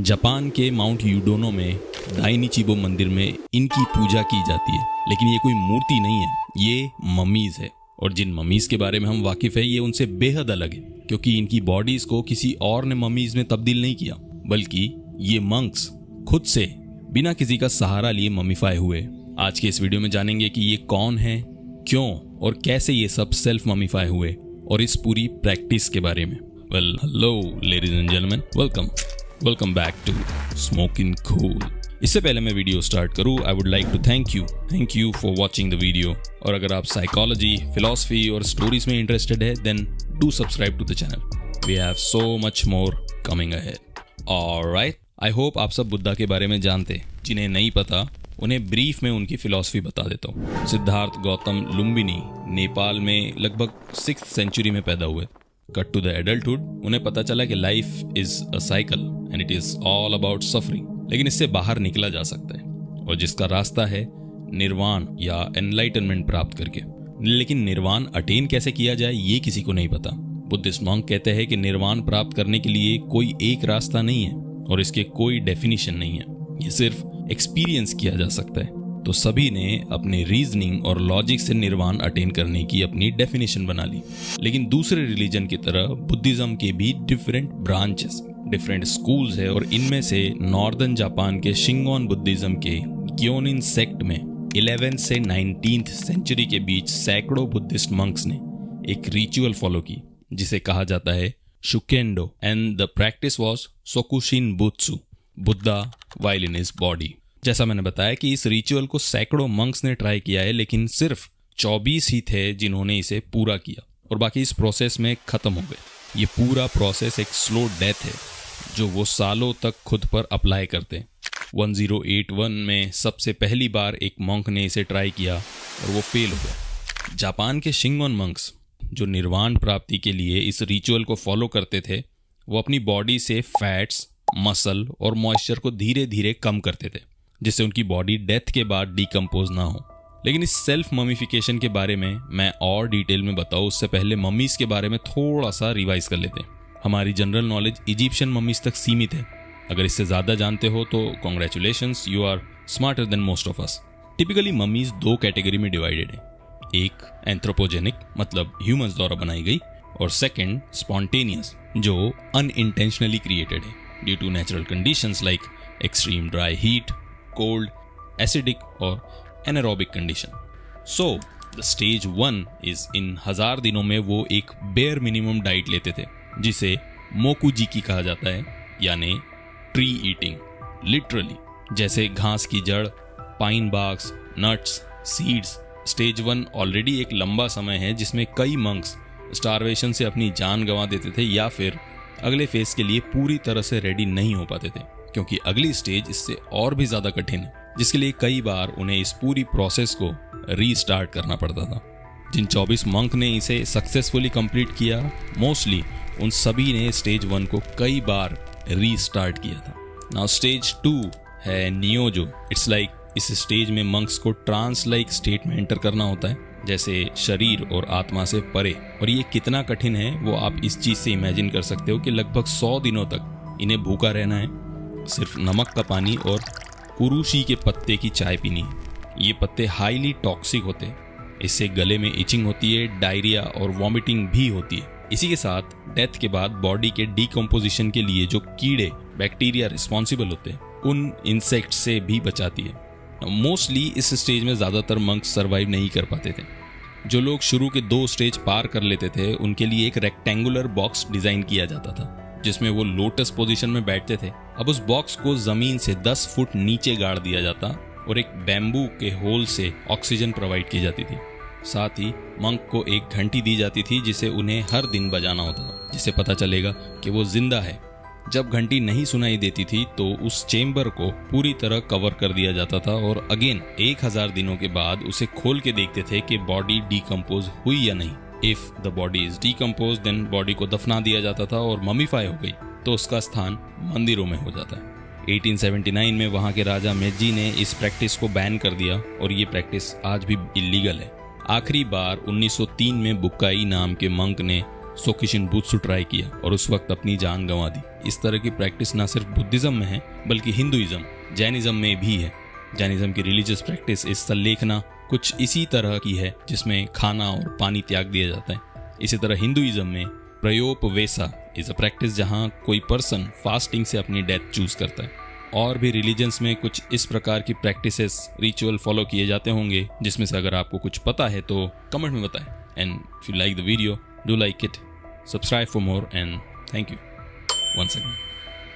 Japan के mount यूडोनो में दाइनिचिबो मंदिर में इनकी पूजा की जाती है, लेकिन ये कोई मूर्ति नहीं है, ये ममीज है। और जिन ममीज के बारे में हम वाकिफ है ये उनसे बेहद अलग है, क्योंकि इनकी बॉडीज को किसी और ने ममीज में तब्दील नहीं किया, बल्कि ये मंक्स खुद से बिना किसी का सहारा लिए ममीफाई हुए। आज के इस वीडियो में जानेंगे कि ये कौन है, क्यों और कैसे ये सब सेल्फ ममीफाई हुए, और इस पूरी प्रैक्टिस के बारे में। Well, hello ladies and gentleman, welcome back to smoking cool. इससे पहले मैं वीडियो स्टार्ट करूं, I would like to thank you for watching the video. और अगर आप साइकोलॉजी, फिलॉसफी और स्टोरीज में इंटरेस्टेड है, then do subscribe to the channel. We have so much more coming ahead. Alright, I hope आप सब बुद्धा के बारे में जानते। जिन्हें नहीं पता उन्हें ब्रीफ में उनकी फिलॉसफी बता देता हूँ। सिद्धार्थ गौतम लुम्बिनी नेपाल में लगभग 6th सेंचुरी में पैदा हुए। कट टू द एडल्टहुड, उन्हें पता चला कि life is a cycle and it is all about suffering, लेकिन इससे बाहर निकला जा सकता है, और जिसका रास्ता है निर्वाण या एनलाइटनमेंट प्राप्त करके। लेकिन निर्वाण अटेन कैसे किया जाए ये किसी को नहीं पता। बुद्धिस्ट मॉन्क कहते हैं कि निर्वाण प्राप्त करने के लिए कोई एक रास्ता नहीं है और इसके कोई डेफिनेशन नहीं है, ये सिर्फ एक्सपीरियंस किया जा सकता है। तो सभी ने अपने रीजनिंग और लॉजिक से निर्वाण अटेन करने की अपनी डेफिनेशन बना ली। लेकिन दूसरे रिलीजन की तरह बुद्धिज्म के भी डिफरेंट ब्रांचेस, डिफरेंट स्कूल्स है, और इनमें से नॉर्दर्न जापान के शिंगोन बुद्धिज्म के ग्योनिन सेक्ट में 11th से 19th सेंचुरी के बीच सैकड़ों बुद्धिस्ट मंक्स ने एक रिचुअल फॉलो की जिसे कहा जाता है Shugendo, and the practice was sokushinbutsu, Buddha while in his body. जैसा मैंने बताया कि इस रिचुअल को सैकड़ों मंक्स ने ट्राई किया है, लेकिन सिर्फ 24 ही थे जिन्होंने इसे पूरा किया, और बाकी इस प्रोसेस में खत्म हो गए। ये पूरा प्रोसेस एक स्लो डेथ है जो वो सालों तक खुद पर अप्लाई करते। 1081 में सबसे पहली बार एक मंक ने इसे ट्राई किया और वो फेल हो गया। जापान के शिंगोन मंक्स जो निर्वाण प्राप्ति के लिए इस रिचुअल को फॉलो करते थे, वो अपनी बॉडी से फैट्स, मसल और मॉइस्चर को धीरे धीरे कम करते थे, जिससे उनकी बॉडी डेथ के बाद डिकम्पोज ना हो। लेकिन इस सेल्फ ममीफिकेशन के बारे में मैं और डिटेल में बताऊं उससे पहले मम्मीज के बारे में थोड़ा सा रिवाइज कर लेते हैं। हमारी जनरल नॉलेज इजिप्शियन मम्मीज तक सीमित है। अगर इससे ज़्यादा जानते हो तो congratulations, you are smarter than most of us. Typically mummies 2 category में डिवाइडेड है। एक एंथ्रोपोजेनिक, मतलब ह्यूमंस द्वारा बनाई गई, और सेकेंड स्पॉन्टेनियस, जो अनइंटेंशनली क्रिएटेड है due to natural conditions like extreme dry heat, cold, acidic और anaerobic condition. So the stage 1 is in 1000 दिनों में वो एक बेयर मिनिमम डाइट लेते थे जिसे मोकुजीकी कहा जाता है, यानी ट्री ईटिंग, लिटरली, जैसे घास की जड़, pine barks, nuts, seeds. Stage 1 already एक लंबा समय है जिसमें कई मंक्स स्टारवेशन से अपनी जान गंवा देते थे या फिर अगले फेज के लिए पूरी तरह से रेडी नहीं हो पाते थे, क्योंकि अगली स्टेज इससे और भी ज़्यादा कठिन है, जिसके लिए कई बार उन्हें इस पूरी प्रोसेस को रीस्टार्ट करना पड़ता था। जिन 24 मंक ने इसे सक्सेसफुली कंप्लीट किया, मोस्टली उन सभी ने स्टेज 1 को कई बार रीस्टार्ट किया था। नाउ स्टेज 2 है नियोजो। इट्स लाइक इस स्टेज में मंक्स को ट्रांस लाइक स्टेट में एंटर करना होता है, जैसे शरीर और आत्मा से परे। और ये कितना कठिन है वो आप इस चीज़ से इमेजिन कर सकते हो कि लगभग 100 दिनों तक इन्हें भूखा रहना है, सिर्फ नमक का पानी और उरुशी के पत्ते की चाय पीनी है। ये पत्ते हाईली टॉक्सिक होते हैं, इससे गले में इचिंग होती है, डायरिया और वॉमिटिंग भी होती है। इसी के साथ डेथ के बाद बॉडी के डिकम्पोजिशन के लिए जो कीड़े, बैक्टीरिया रिस्पॉन्सिबल होते हैं, उन इंसेक्ट से भी बचाती है। मोस्टली इस स्टेज में ज़्यादातर मंक्स सर्वाइव नहीं कर पाते थे। जो लोग शुरू के 2 स्टेज पार कर लेते थे उनके लिए एक रेक्टेंगुलर बॉक्स डिज़ाइन किया जाता था जिसमें वो लोटस पोजीशन में बैठते थे। अब उस बॉक्स को जमीन से 10 फुट नीचे गाड़ दिया जाता और एक बैम्बू के होल से ऑक्सीजन प्रोवाइड की जाती थी। साथ ही मंक को एक घंटी दी जाती थी जिसे उन्हें हर दिन बजाना होता था, जिससे पता चलेगा कि वो जिंदा है। जब घंटी नहीं सुनाई देती थी तो उस चेम्बर को पूरी तरह कवर कर दिया जाता था, और अगेन 1000 दिनों के बाद उसे खोल के देखते थे कि बॉडी डिकम्पोज हुई या नहीं। If the body is decompose, then body को दफना दिया जाता था, और ममीफाई हो गई तो उसका स्थान मंदिरों में हो जाता है। 1879 में वहाँ के राजा मेजी ने इस प्रैक्टिस को बैन कर दिया, और ये प्रैक्टिस आज भी इलीगल है। आखिरी बार 1903 में बुक्काई नाम के मंक ने सोकिशिन बुत्सु ट्राई किया और उस वक्त अपनी जान गंवा दी। इस तरह की प्रैक्टिस ना सिर्फ बुद्धिज्म में है बल्कि हिंदुइज्म, जैनिज्म में भी है। जैनिज्म की रिलीजियस प्रैक्टिस इस सल्लेखना कुछ इसी तरह की है जिसमें खाना और पानी त्याग दिया जाता है। इसी तरह हिंदुइज्म में प्रयोपवेसा इज अ प्रैक्टिस जहां कोई पर्सन फास्टिंग से अपनी डेथ चूज करता है। और भी रिलीजन्स में कुछ इस प्रकार की प्रैक्टिसेस, रिचुअल फॉलो किए जाते होंगे, जिसमें से अगर आपको कुछ पता है तो कमेंट में बताएं। And if you like the video, do like it, subscribe for more, and thank you once again.